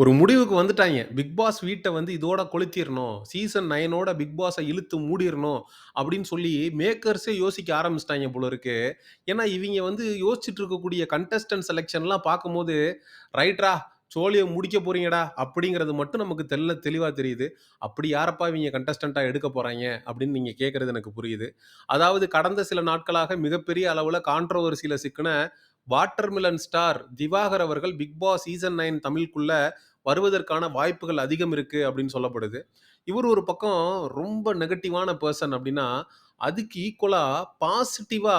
ஒரு முடிவுக்கு வந்துட்டாய்ங்க. Big pass வீட்ட வந்து இதோட கொளுத்திறணும். சீசன் 9 பிக் பாஸ இழுத்து மூடிறணும் அப்படின்னு சொல்லி மேக்கர்ஸே யோசிக்க ஆரம்பிச்சுட்டாய்ங்க போல இருக்கு. ஏன்னா, இவிங்க வந்து யோசிச்சுட்டு இருக்கக்கூடிய கண்டஸ்டன்ட் செலக்ஷன்லாம் பார்க்கும்போது, ரைட்ரா சோழிய முடிக்க போறீங்கடா அப்படிங்கிறது மட்டும் நமக்கு தெளிவா தெரியுது. அப்படி யாரப்பா இவிங்க கண்டஸ்டன்ட்டா எடுக்க போறாய்ங்க அப்படின்னு நீங்க கேட்கறது எனக்கு புரியுது. அதாவது கடந்த சில நாட்களாக மிகப்பெரிய அளவுல கான்ட்ரோவர்சில சிக்குன வாட்டர்மெலன் ஸ்டார் திவாகர் அவர்கள் பிக் பாஸ் சீசன் 9 தமிழ்க்குள்ள வருவதற்கான வாய்ப்புகள் அதிகம் இருக்கு அப்படின்னு சொல்லப்படுது. இவர் ஒரு பக்கம் ரொம்ப நெகட்டிவான பெர்சன் அப்படின்னா, அதுக்கு ஈக்குவலா பாசிட்டிவா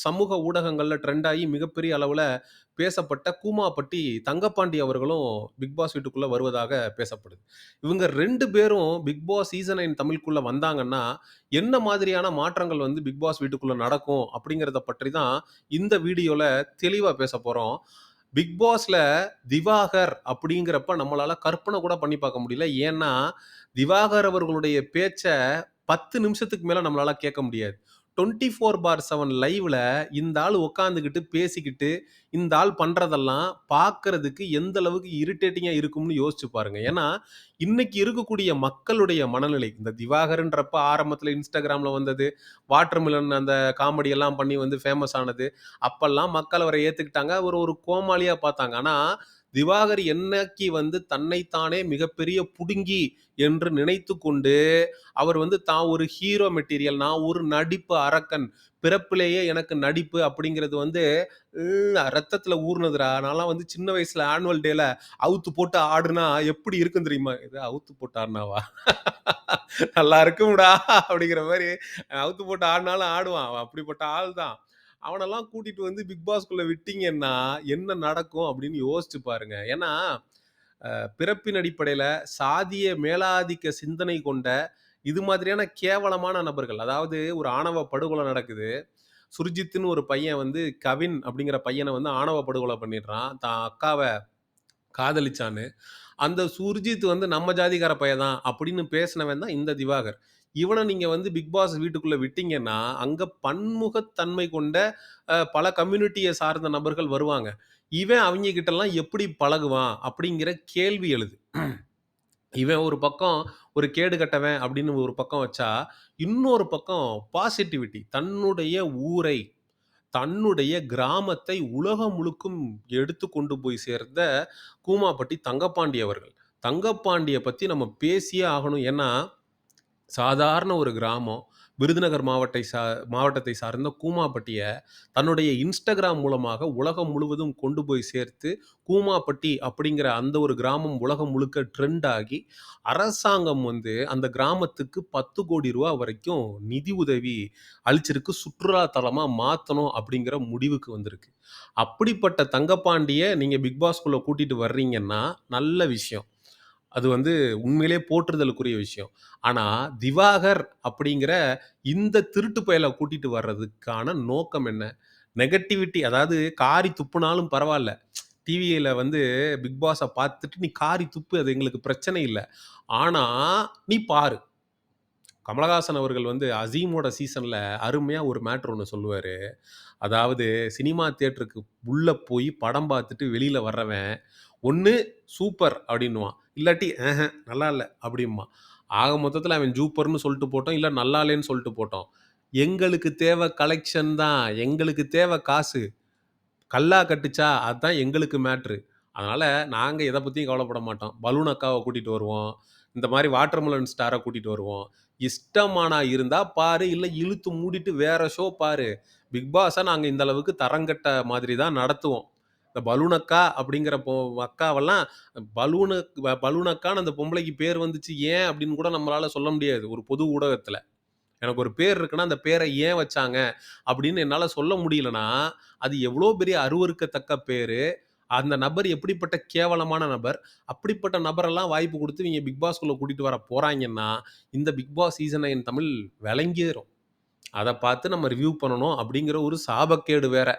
சமூக ஊடகங்கள்ல ட்ரெண்ட் ஆகி மிகப்பெரிய அளவுல பேசப்பட்ட கூமாப்பட்டி தங்கப்பாண்டி அவர்களும் பிக் பாஸ் வீட்டுக்குள்ள வருவதாக பேசப்படுது. இவங்க 2 பேரும் பிக் பாஸ் சீசன் 9 தமிழ்க்குள்ள வந்தாங்கன்னா, என்ன மாதிரியான மாற்றங்கள் வந்து பிக் பாஸ் வீட்டுக்குள்ள நடக்கும் அப்படிங்கிறத பற்றி தான் இந்த வீடியோல தெளிவா பேசப் போறோம். பிக் பாஸ்ல திவாகர் அப்படிங்கிறப்ப நம்மளால கற்பனை கூட பண்ணி பார்க்க முடியல. ஏன்னா, திவாகர் அவர்களுடைய பேச்ச 10 நிமிஷத்துக்கு மேல நம்மளால கேட்க முடியாது. 24/7 லைவ்ல இந்த ஆள் உட்கார்ந்துகிட்டு, பேசிக்கிட்டு, இந்த ஆள் பண்றதெல்லாம் பார்க்கறதுக்கு எந்த அளவுக்கு இரிட்டேட்டிங்கா இருக்கும்னு யோசிச்சு பாருங்க. ஏன்னா, இன்னைக்கு இருக்கக்கூடிய மக்களுடைய மனநிலை, இந்த திவாகர்ன்றப்ப ஆரம்பத்துல Instagramல வந்தது, வாட்டர்மெலன் அந்த காமெடி எல்லாம் பண்ணி வந்து ஃபேமஸ் ஆனது. அப்பல்லாம் மக்கள் அவர ஏத்துக்கிட்டாங்க. அவர ஒரு கோமாளியா பார்த்தாங்க. ஆனா, திவாகர் என்னைக்கு வந்து தன்னைத்தானே மிகப்பெரிய புடுங்கி என்று நினைத்துக் கொண்டு, அவர் வந்து தான் ஒரு ஹீரோ மெட்டீரியல், நான் ஒரு நடிப்பு அரக்கன், பிறப்பிலேயே எனக்கு நடிப்பு அப்படிங்கிறது வந்து ரத்தத்துல ஊறுனதுடா. நான்லாம் வந்து சின்ன வயசுல ஆனுவல் டேல அவுத்து போட்டு ஆடுனா எப்படி இருக்கும் தெரியுமா? "எது அவுத்து போட்டு ஆடுனாவா? நல்லா இருக்கும்டா" அப்படிங்கிற மாரி அவுத்து போட்டு ஆடுனாலும் ஆடுவான். அவன் அப்படிப்பட்ட ஆள் தான். அவனெல்லாம் கூட்டிட்டு வந்து பிக் பாஸ்குள்ள விட்டீங்கன்னா, என்ன நடக்கும் அப்படின்னு யோசிச்சு பாருங்க. ஏன்னா, பிறப்பின் அடிப்படையில சாதிய மேலாதிக்க சிந்தனை கொண்ட இது மாதிரியான கேவலமான நபர்கள். அதாவது ஒரு ஆணவ படுகொலை நடக்குது. சுர்ஜித்ன்னு ஒரு பையன் வந்து கவின் அப்படிங்கிற பையன வந்து ஆணவ படுகொலை பண்ணிடுறான். தான் அக்காவ காதலிச்சான்னு. அந்த சுர்ஜித் வந்து நம்ம ஜாதிக்கார பையன் தான் அப்படின்னு பேசினவன் தான் இந்த திவாகர். இவன நீங்க வந்து பிக் பாஸ் வீட்டுக்குள்ள விட்டீங்கன்னா, அங்க பன்முகத்தன்மை கொண்ட பல கம்யூனிட்டிய சார்ந்த நபர்கள் வருவாங்க. இவன் அவிங்க கிட்டலாம் எப்படி பழகுவான்? அப்படிங்கிற கேள்வி எழுது. இவன் ஒரு பக்கம் ஒரு கேடு கெட்டவன் அப்படின்னு ஒரு பக்கம் வச்சா, இன்னொரு பக்கம் பாசிட்டிவிட்டி. தன்னுடைய ஊரை, தன்னுடைய கிராமத்தை உலகம் முழுக்கும் எடுத்து கொண்டு போய் சேர்ந்த கூமாப்பட்டி தங்கப்பாண்டி அவர்கள். தங்கப்பாண்டிய பத்தி நம்ம பேசியே ஆகணும். ஏன்னா, சாதாரண ஒரு கிராமம். விருதுநகர் மாவட்டத்தை சார்ந்த கூமாப்பட்டிய தன்னுடைய Instagram மூலமாக உலகம் முழுவதும் கொண்டு போய் சேர்த்து, கூமாப்பட்டி அப்படிங்கிற அந்த ஒரு கிராமம் உலகம் முழுக்க ட்ரெண்ட் ஆகி, அரசாங்கம் வந்து அந்த கிராமத்துக்கு ரூ. 10,00,00,000 வரைக்கும் நிதி உதவி அளிச்சிருக்கு. சுற்றுலா தலமா மாத்தணும் அப்படிங்கிற முடிவுக்கு வந்திருக்கு. அப்படிப்பட்ட தங்கப்பாண்டிய நீங்க பிக் பாஸ்குள்ள கூட்டிட்டு வர்றீங்கன்னா, நல்ல விஷயம். அது வந்து உண்மையிலேயே போற்றுதலுக்குரிய விஷயம். ஆனா, திவாகர் அப்படிங்கிற இந்த திருட்டு பயல கூட்டிட்டு வர்றதுக்கான நோக்கம் என்ன? நெகட்டிவிட்டி அதாவது காரி துப்புனாலும் பரவால்ல. டிவியில வந்து பிக் பாஸ பார்த்துட்டு நீ காரி துப்பு. அது எங்களுக்கு பிரச்சனை இல்ல. ஆனா, நீ பாரு. கமலஹாசன் அவர்கள் வந்து அசீமோட சீசன்ல அருமையா ஒரு மேட்டர் ஒண்ணு சொல்லுவாரு. அதாவது சினிமா தியேட்டருக்கு உள்ள போய் படம் பார்த்துட்டு வெளியில வர்றவன், ஒண்ணு சூப்பர் அப்படின்னுவான். இல்லாட்டி நல்லா இல்ல அப்படிம்பான். ஆக மொத்தத்தில அவன் சூப்பர்ன்னு சொல்லிட்டு போட்டும், இல்ல நல்லா இல்லன்னு சொல்லிட்டு போட்டும். எங்களுக்கு தேவை கலெக்ஷன் தான். எங்களுக்கு தேவை காசு. கல்லா கட்டுச்சா அதான் எங்களுக்கு மேட்ரு. அதனால நாங்க எத பத்தியும் கவலைப்பட மாட்டோம். பலூன் அக்காவ கூட்டிட்டு வருவோம். இந்த மாரி வாட்டர்மெலன் ஸ்டார கூட்டிட்டு வருவோம். இஷ்டமானா இருந்தா பாரு, இல்ல இழுத்து மூடிட்டு வேற ஷோ பாரு. பிக் பாஸ நாங்க இந்த அளவுக்கு தரங்கெட்ட மாதிரி தான் நடத்துவோம். இந்த பலூன் அக்கா அப்படிங்கிற அக்காவெல்லாம் பலூனு பலூன் அக்கான்னு அந்த பொம்பளைக்கு பேர் வந்துச்சு ஏன் அப்படின்னு கூட நம்மளால சொல்ல முடியாது. ஒரு பொது ஊடகத்துல. எனக்கு ஒரு பேர் இருக்குன்னா, அந்த பேர ஏன் வச்சாங்க? அப்படின்னு என்னால சொல்ல முடியலன்னா, அது எவ்வளோ பெரிய அருவருக்கத்தக்க பேரு. அந்த நபர் எப்படிப்பட்ட கேவலமான நபர். அப்படிப்பட்ட நபரெல்லாம் வாய்ப்பு குடுத்து இவங்க பிக் பாஸ்குள்ள கூட்டிட்டு வர போறாய்ங்கன்னா, இந்த பிக் பாஸ் சீசன் 9 தமிழ் வெளங்கிரும். அத பார்த்து நம்ம ரிவ்யூ பண்ணணும் அப்படிங்கிற ஒரு சாபக்கேடு வேற.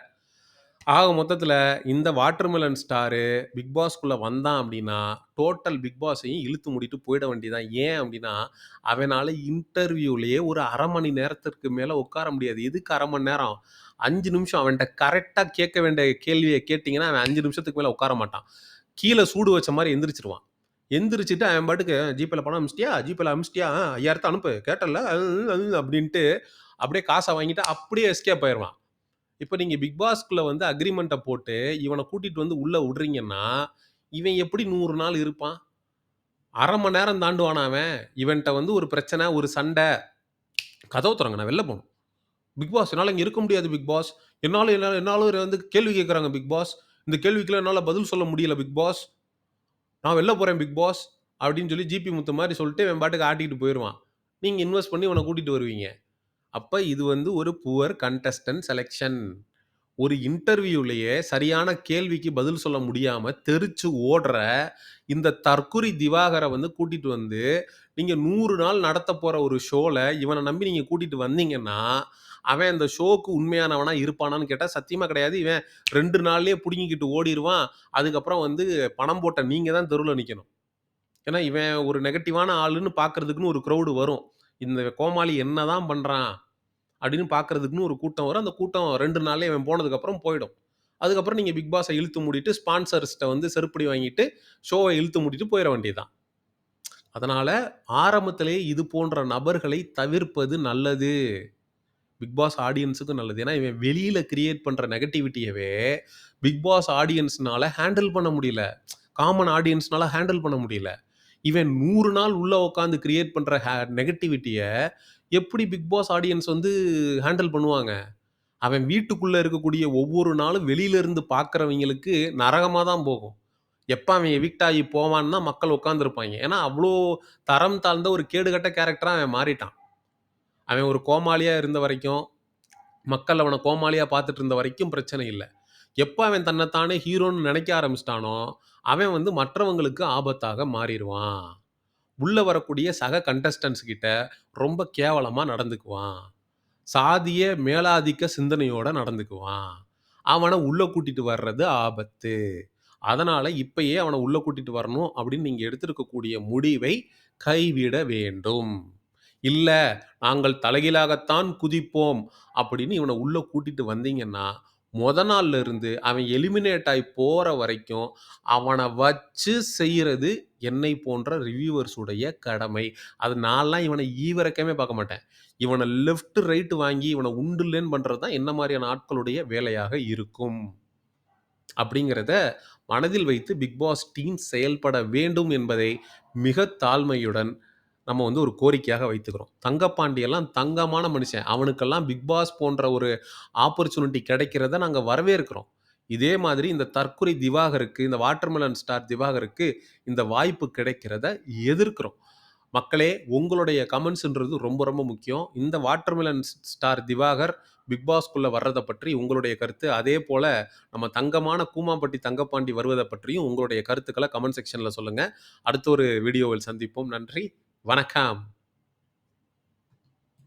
ஆக மொத்தத்தில இந்த வாட்டர்மெலன் ஸ்டாரு பிக் பாஸ்குள்ள வந்தான் அப்டின்னா, டோட்டல் பிக் பாஸையும் இழுத்து மூடிட்டு போயிட வேண்டியது தான். ஏன் அப்டின்னா, அவனால இன்டர்வியூலயே ஒரு 1/2 மணி நேரத்திற்கு மேல உட்கார முடியாது. எதுக்கு 1/2 மணி நேரம்? 5 நிமிஷம் அவன்ட்ட கரெக்ட்டா கேட்க வேண்டிய கேள்விய கேட்டீங்கன்னா, அவன் 5 நிமிஷத்துக்கு மேல உட்கார மாட்டான். கீழ சூடு வச்ச மாரி எந்திரிச்சுருவான். எந்திரிச்சுட்டு அவன் பாட்டுக்கு "ஜிபேல பணம் அனுப்பிச்சிட்டியா? ஜிபேல அனுப்பிச்சிட்டியா? 5000 அனுப்பு. கேட்டல்ல" அப்படின்ட்டு அப்படியே காச வாங்கிட்டு அப்படியே எஸ்கேப் ஆயிருவான். இப்ப நீங்க பிக் பாஸ்க்குள்ள வந்து அக்ரீமெண்ட்ட போட்டு இவன கூட்டிட்டு வந்து உள்ள விடுறீங்கன்னா, இவன் எப்படி 100 நாள் இருப்பான்? 1/2 மணி நேரம் தாண்டுவானா அவன்? இவன்ட்ட வந்து ஒரு பிரச்சனை, ஒரு சண்ட, "கதவ தொறங்க நான் வெளில போணும்." "பிக் பாஸ் என்னால இங்க இருக்க முடியாது பிக் பாஸ். என்னால என்னால என்னால வந்து கேள்வி கேட்கறாங்க பிக் பாஸ். இந்த கேள்விக்கெல்லாம் என்னால பதில் சொல்ல முடியல பிக் பாஸ். நான் வெளில போறேன் பிக் பாஸ்." அப்படின்னு சொல்லி ஜிபி முத்து மாரி சொல்லிட்டு இவன் பாட்டுக்கு ஆட்டிட்டு போயிருவான். நீங்க இன்வெஸ்ட் பண்ணி இவன கூட்டிட்டு வருவீங்க. அப்ப இது வந்து ஒரு புவர் கண்டஸ்டன்ட் செலக்ஷன். ஒரு இன்டர்வியூலயே சரியான கேள்விக்கு பதில் சொல்ல முடியாம தெறிச்சு ஓடுற இந்த தற்குறி திவாகர வந்து கூட்டிட்டு வந்து, நீங்க 100 நாள் நடத்தப் போற ஒரு ஷோல இவன நம்பி நீங்க கூட்டிட்டு வந்தீங்கன்னா, அவன் அந்த ஷோக்கு உண்மையானவனா இருப்பானான்னு கேட்டா சத்தியமா கிடையாது. இவன் 2 நாள்லயே புடுங்கிக்கிட்டு ஓடிருவான். அதுக்கப்புறம் வந்து பணம் போட்ட நீங்க தான் தெருவுல நிக்கணும். ஏன்னா, இவன் ஒரு நெகட்டிவான ஆளுன்னு பார்க்கறதுக்குன்னு ஒரு கிரவுடு வரும். இந்த கோமாளி என்னதான் பண்றான்? அப்படின்னு பார்க்கறதுக்குன்னு ஒரு கூட்டம் வரும். அந்த கூட்டம் 2 நாள்லயே இவன் போனதுக்கப்புறம் போயிடும். அதுக்கப்புறம் நீங்க பிக் பாஸ இழுத்து மூடிட்டு ஸ்பான்சர்ஸ்ட்ட வந்து செருப்படி வாங்கிட்டு, ஷோவ இழுத்து மூடிட்டு போயிற வேண்டியது தான். அதனால ஆரம்பத்திலேயே இது போன்ற நபர்களை தவிர்ப்பது நல்லது. பிக் பாஸ் ஆடியன்ஸுக்கும் நல்லது. ஏன்னா, இவன் வெளியில கிரியேட் பண்ற நெகட்டிவிட்டியவே பிக் பாஸ் ஆடியன்ஸ்னால ஹேண்டில் பண்ண முடியல. காமன் ஆடியன்ஸ்னால ஹேண்டில் பண்ண முடியல. இவன் 100 நாள் உள்ள உட்கார்ந்து கிரியேட் பண்ற நெகட்டிவிட்டிய எப்படி பிக் பாஸ் ஆடியன்ஸ் வந்து ஹேண்டில் பண்ணுவாங்க? அவன் வீட்டுக்குள்ள இருக்கக்கூடிய ஒவ்வொரு நாளும் வெளியில இருந்து பார்க்கிறவங்களுக்கு நரகமா தான் போகும். எப்ப அவன் எவிக்ட் ஆகி போவான்னு தான் மக்கள் உட்கார்ந்திருப்பாய்ங்க. ஏன்னா, அவ்ளோ தரம் தாழ்ந்த ஒரு கேடுகெட்ட கேரக்டரா அவன் மாறிட்டான். அவன் ஒரு கோமாளியா இருந்த வரைக்கும், மக்கள் அவன கோமாளியா பார்த்துட்டு இருந்த வரைக்கும் பிரச்சனை இல்ல. எப்ப அவன் தன்ன தானே ஹீரோன்னு நெனைக்க ஆரம்பிச்சுட்டானோ, அவன் வந்து மற்றவங்களுக்கு ஆபத்தாக மாறிருவான். உள்ள வரக்கூடிய சக கண்டஸ்டன்ட்ஸ் கிட்ட ரொம்ப கேவலமா நடந்துக்குவான். சாதிய மேலாதிக்க சிந்தனையோட நடந்துக்குவான். அவன உள்ள கூட்டிட்டு வர்றது ஆபத்து. அதனால இப்பயே அவன உள்ள கூட்டிட்டு வரணும் அப்படின்னு நீங்க எடுத்திருக்கக்கூடிய முடிவை கைவிட வேண்டும். இல்ல, நாங்கள் தலைகீழாகத்தான் குதிப்போம் அப்படின்னு இவன உள்ள கூட்டிட்டு வந்தீங்கன்னா, நாள்ல இருந்து அவன் எலிமினேட் ஆயி போற வரைக்கும், அவன வச்சு செய்றது என்னை போன்ற ரிவ்யூவர்ஸ் உடைய கடமை. அது நான்லாம் இவன ஈவிரக்கமே பார்க்க மாட்டேன். இவன லெஃப்ட், ரைட் வாங்கி இவன உண்டு இல்லேன்னு பண்றது தான் என்ன மாரியான ஆட்களுடைய வேலையாக இருக்கும். அப்படிங்கிறத மனதில் வைத்து பிக் பாஸ் டீம் செயல்பட வேண்டும் என்பதை மிக தாழ்மையுடன் நம்ம வந்து ஒரு கோரிக்கையாக வைத்துக்கிறோம். தங்கப்பாண்டி எல்லாம் தங்கமான மனுஷன். அவனுக்கெல்லாம் பிக் பாஸ் போன்ற ஒரு ஆப்பர்ச்சுனிட்டி கிடைக்கிறத நாங்க வரவேற்கிறோம். இதே மாதிரி இந்த தற்குறி திவாகருக்கு, இந்த வாட்டர்மெலன் ஸ்டார் திவாகருக்கு இந்த வாய்ப்பு கிடைக்கிறத எதிர்க்கிறோம். மக்களே, உங்களுடைய கமெண்ட்ஸ்ன்றது ரொம்ப ரொம்ப முக்கியம். இந்த வாட்டர்மெலன் ஸ்டார் திவாகர் பிக் பாஸ்க்குள்ள வர்றத பற்றி உங்களுடைய கருத்து, அதேபோல நம்ம தங்கமான கூமாம்பட்டி தங்கப்பாண்டி வருவத பற்றியும் உங்களுடைய கருத்துக்கள கமெண்ட் செக்ஷன்ல சொல்லுங்க. அடுத்த ஒரு வீடியோவில் சந்திப்போம். நன்றி. வணக்கம்.